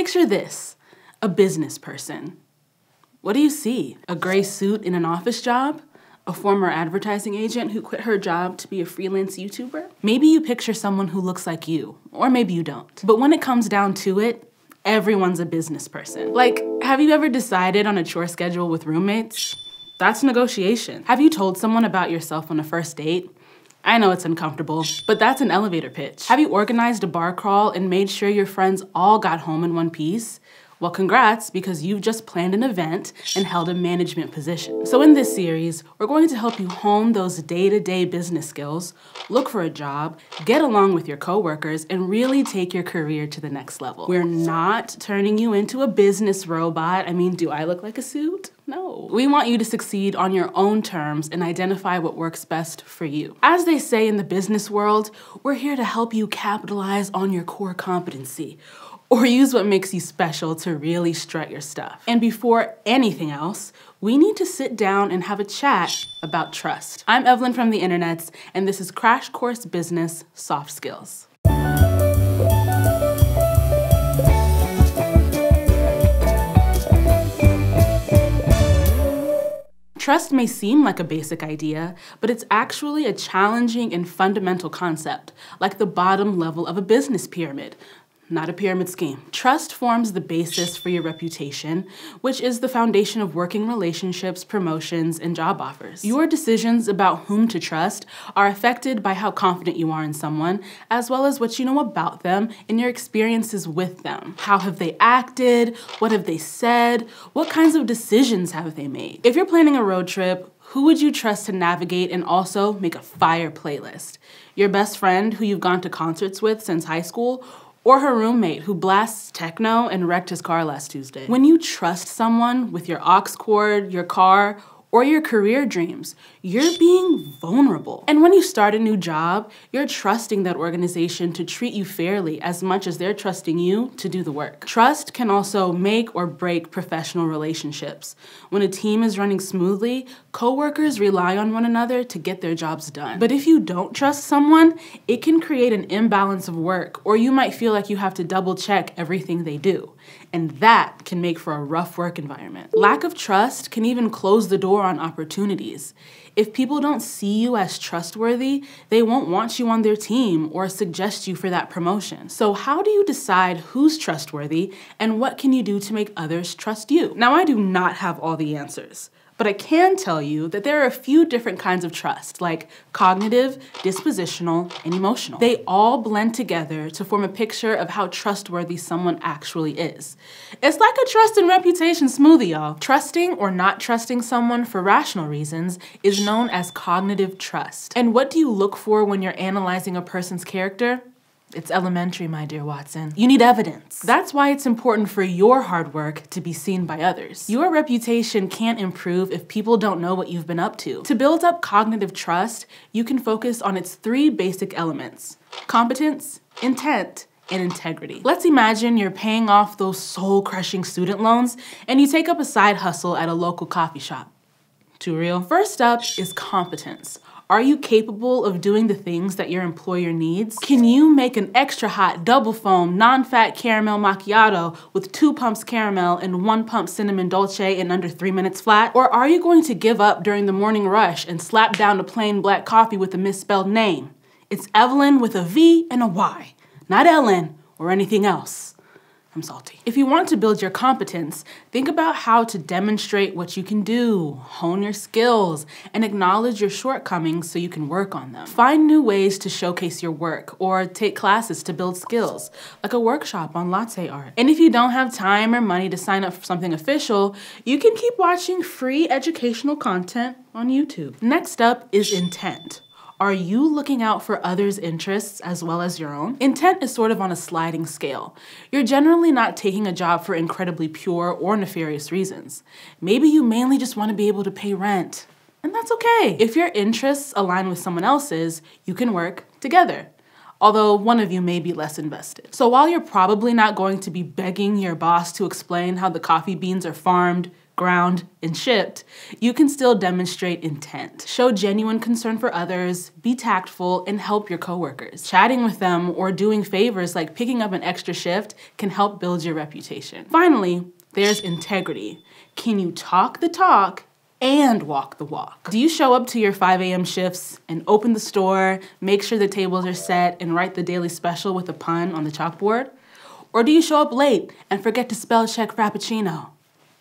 Picture this, a business person. What do you see? A gray suit in an office job? A former advertising agent who quit her job to be a freelance YouTuber? Maybe you picture someone who looks like you, or maybe you don't. But when it comes down to it, everyone's a business person. Like, have you ever decided on a chore schedule with roommates? That's negotiation. Have you told someone about yourself on a first date? I know it's uncomfortable, but that's an elevator pitch. Have you organized a bar crawl and made sure your friends all got home in one piece? Well, congrats, because you've just planned an event and held a management position. So in this series, we're going to help you hone those day-to-day business skills, look for a job, get along with your coworkers, and really take your career to the next level. We're not turning you into a business robot. I mean, do I look like a suit? No. We want you to succeed on your own terms and identify what works best for you. As they say in the business world, we're here to help you capitalize on your core competency, or use what makes you special to really strut your stuff. And before anything else, we need to sit down and have a chat about trust. I'm Evelyn from the internets, and this is Crash Course Business Soft Skills. Trust may seem like a basic idea, but it's actually a challenging and fundamental concept, like the bottom level of a business pyramid. Not a pyramid scheme. Trust forms the basis for your reputation, which is the foundation of working relationships, promotions, and job offers. Your decisions about whom to trust are affected by how confident you are in someone, as well as what you know about them and your experiences with them. How have they acted? What have they said? What kinds of decisions have they made? If you're planning a road trip, who would you trust to navigate and also make a fire playlist? Your best friend who you've gone to concerts with since high school? Or her roommate who blasts techno and wrecked his car last Tuesday? When you trust someone with your aux cord, your car, or your career dreams, you're being vulnerable. And when you start a new job, you're trusting that organization to treat you fairly as much as they're trusting you to do the work. Trust can also make or break professional relationships. When a team is running smoothly, coworkers rely on one another to get their jobs done. But if you don't trust someone, it can create an imbalance of work, or you might feel like you have to double check everything they do. And that can make for a rough work environment. Lack of trust can even close the door on opportunities. If people don't see you as trustworthy, they won't want you on their team or suggest you for that promotion. So how do you decide who's trustworthy and what can you do to make others trust you? Now, I do not have all the answers, but I can tell you that there are a few different kinds of trust, like cognitive, dispositional, and emotional. They all blend together to form a picture of how trustworthy someone actually is. It's like a trust and reputation smoothie, y'all. Trusting or not trusting someone for rational reasons is known as cognitive trust. And what do you look for when you're analyzing a person's character? It's elementary, my dear Watson. You need evidence. That's why it's important for your hard work to be seen by others. Your reputation can't improve if people don't know what you've been up to. To build up cognitive trust, you can focus on its three basic elements: competence, intent, and integrity. Let's imagine you're paying off those soul-crushing student loans and you take up a side hustle at a local coffee shop. Too real? First up is competence. Are you capable of doing the things that your employer needs? Can you make an extra hot double foam non-fat caramel macchiato with 2 pumps caramel and 1 pump cinnamon dolce in under 3 minutes flat? Or are you going to give up during the morning rush and slap down a plain black coffee with a misspelled name? It's Evelyn with a V and a Y, not Ellen or anything else. I'm salty. If you want to build your competence, think about how to demonstrate what you can do, hone your skills, and acknowledge your shortcomings so you can work on them. Find new ways to showcase your work or take classes to build skills, like a workshop on latte art. And if you don't have time or money to sign up for something official, you can keep watching free educational content on YouTube. Next up is intent. Are you looking out for others' interests as well as your own? Intent is sort of on a sliding scale. You're generally not taking a job for incredibly pure or nefarious reasons. Maybe you mainly just want to be able to pay rent. And that's okay. If your interests align with someone else's, you can work together, although one of you may be less invested. So while you're probably not going to be begging your boss to explain how the coffee beans are farmed, ground, and shipped, you can still demonstrate intent. Show genuine concern for others, be tactful, and help your coworkers. Chatting with them or doing favors like picking up an extra shift can help build your reputation. Finally, there's integrity. Can you talk the talk and walk the walk? Do you show up to your 5 a.m. shifts and open the store, make sure the tables are set, and write the daily special with a pun on the chalkboard? Or do you show up late and forget to spell check Frappuccino?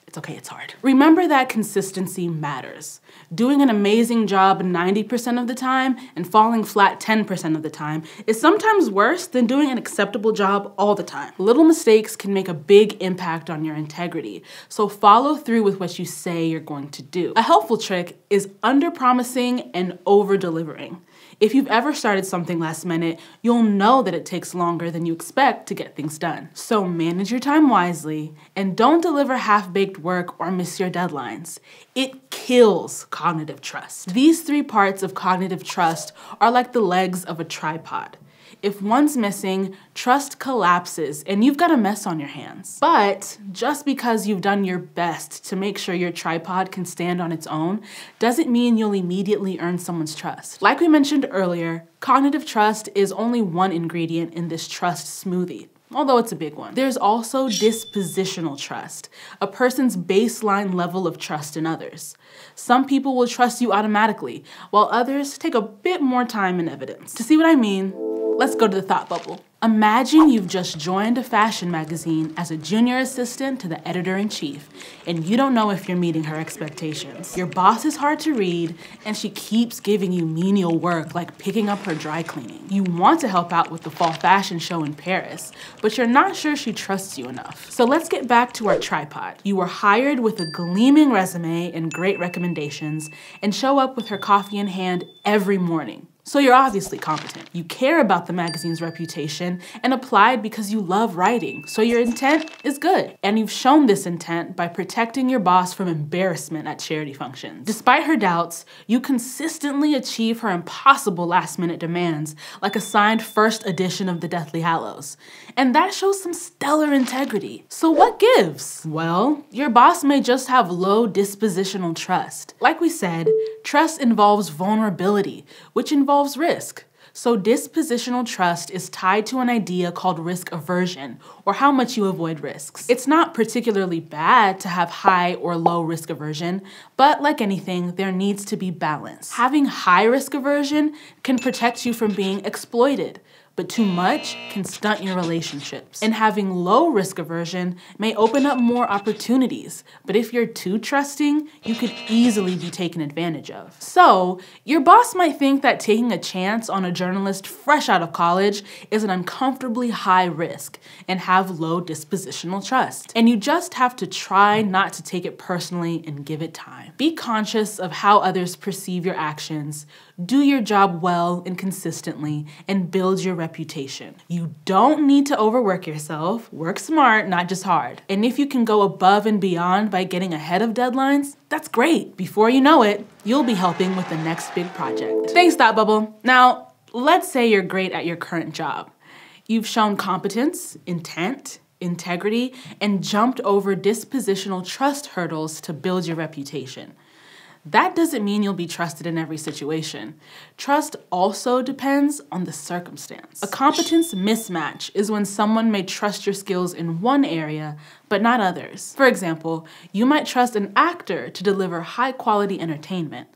It's okay, it's hard. Remember that consistency matters. Doing an amazing job 90% of the time and falling flat 10% of the time is sometimes worse than doing an acceptable job all the time. Little mistakes can make a big impact on your integrity, so follow through with what you say you're going to do. A helpful trick is under-promising and over-delivering. If you've ever started something last minute, you'll know that it takes longer than you expect to get things done. So manage your time wisely and don't deliver half-baked work or miss your deadlines. It kills cognitive trust. These 3 parts of cognitive trust are like the legs of a tripod. If one's missing, trust collapses and you've got a mess on your hands. But just because you've done your best to make sure your tripod can stand on its own doesn't mean you'll immediately earn someone's trust. Like we mentioned earlier, cognitive trust is only one ingredient in this trust smoothie, although it's a big one. There's also dispositional trust, a person's baseline level of trust in others. Some people will trust you automatically, while others take a bit more time and evidence. To see what I mean, let's go to the thought bubble. Imagine you've just joined a fashion magazine as a junior assistant to the editor-in-chief, and you don't know if you're meeting her expectations. Your boss is hard to read, and she keeps giving you menial work like picking up her dry cleaning. You want to help out with the fall fashion show in Paris, but you're not sure she trusts you enough. So let's get back to our tripod. You were hired with a gleaming resume and great recommendations, and show up with her coffee in hand every morning. So you're obviously competent. You care about the magazine's reputation and applied because you love writing, so your intent is good. And you've shown this intent by protecting your boss from embarrassment at charity functions. Despite her doubts, you consistently achieve her impossible last-minute demands, like a signed first edition of the Deathly Hallows. And that shows some stellar integrity. So what gives? Well, your boss may just have low dispositional trust. Like we said, trust involves vulnerability, which involves risk. So dispositional trust is tied to an idea called risk aversion, or how much you avoid risks. It's not particularly bad to have high or low risk aversion, but like anything, there needs to be balance. Having high risk aversion can protect you from being exploited, but too much can stunt your relationships. And having low risk aversion may open up more opportunities, but if you're too trusting, you could easily be taken advantage of. So, your boss might think that taking a chance on a journalist fresh out of college is an uncomfortably high risk and have low dispositional trust. And you just have to try not to take it personally and give it time. Be conscious of how others perceive your actions, do your job well and consistently, and build your reputation. You don't need to overwork yourself. Work smart, not just hard. And if you can go above and beyond by getting ahead of deadlines, that's great. Before you know it, you'll be helping with the next big project. Thanks, Thought Bubble. Now, let's say you're great at your current job. You've shown competence, intent, integrity, and jumped over dispositional trust hurdles to build your reputation. That doesn't mean you'll be trusted in every situation. Trust also depends on the circumstance. A competence mismatch is when someone may trust your skills in one area, but not others. For example, you might trust an actor to deliver high-quality entertainment,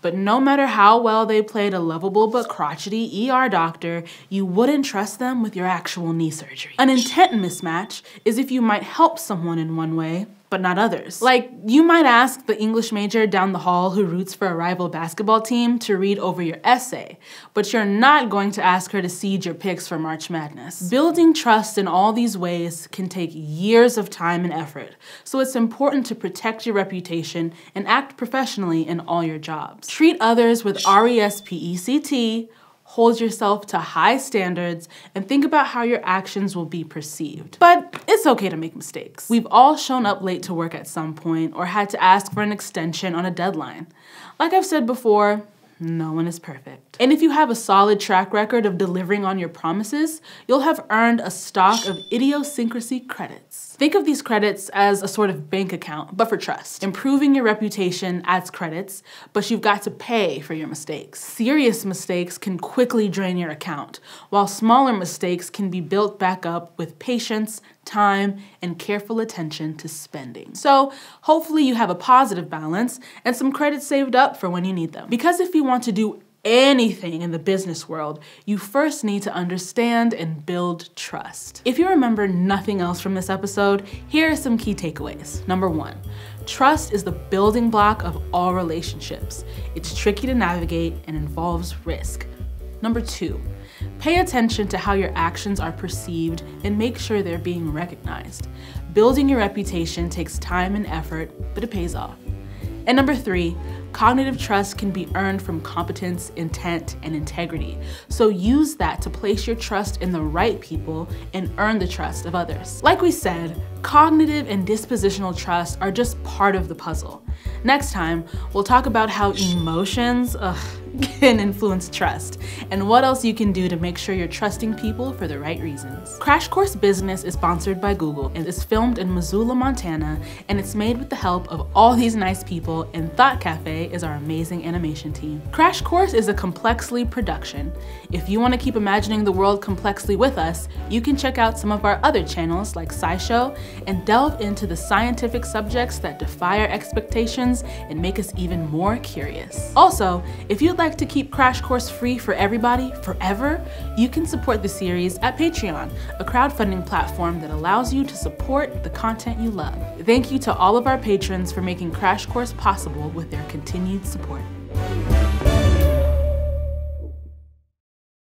but no matter how well they played a lovable but crotchety ER doctor, you wouldn't trust them with your actual knee surgery. An intent mismatch is if you might help someone in one way, but not others. Like, you might ask the English major down the hall who roots for a rival basketball team to read over your essay, but you're not going to ask her to seed your picks for March Madness. Building trust in all these ways can take years of time and effort, so it's important to protect your reputation and act professionally in all your jobs. Treat others with respect, hold yourself to high standards, and think about how your actions will be perceived. But it's okay to make mistakes. We've all shown up late to work at some point or had to ask for an extension on a deadline. Like I've said before, no one is perfect. And if you have a solid track record of delivering on your promises, you'll have earned a stock of idiosyncrasy credits. Think of these credits as a sort of bank account, but for trust. Improving your reputation adds credits, but you've got to pay for your mistakes. Serious mistakes can quickly drain your account, while smaller mistakes can be built back up with patience, time, and careful attention to spending. So hopefully you have a positive balance and some credits saved up for when you need them. Because if you want to do anything in the business world, you first need to understand and build trust. If you remember nothing else from this episode, here are some key takeaways. Number 1, trust is the building block of all relationships. It's tricky to navigate and involves risk. Number 2, pay attention to how your actions are perceived and make sure they're being recognized. Building your reputation takes time and effort, but it pays off. And number 3, cognitive trust can be earned from competence, intent, and integrity. So use that to place your trust in the right people and earn the trust of others. Like we said, cognitive and dispositional trust are just part of the puzzle. Next time, we'll talk about how emotions can influence trust and what else you can do to make sure you're trusting people for the right reasons. Crash Course Business is sponsored by Google and is filmed in Missoula, Montana, and it's made with the help of all these nice people, and Thought Cafe is our amazing animation team. Crash Course is a Complexly production. If you want to keep imagining the world complexly with us, you can check out some of our other channels like SciShow and delve into the scientific subjects that defy our expectations and make us even more curious. Also, if you'd like to keep Crash Course free for everybody forever, you can support the series at Patreon, a crowdfunding platform that allows you to support the content you love. Thank you to all of our patrons for making Crash Course possible with their continued support.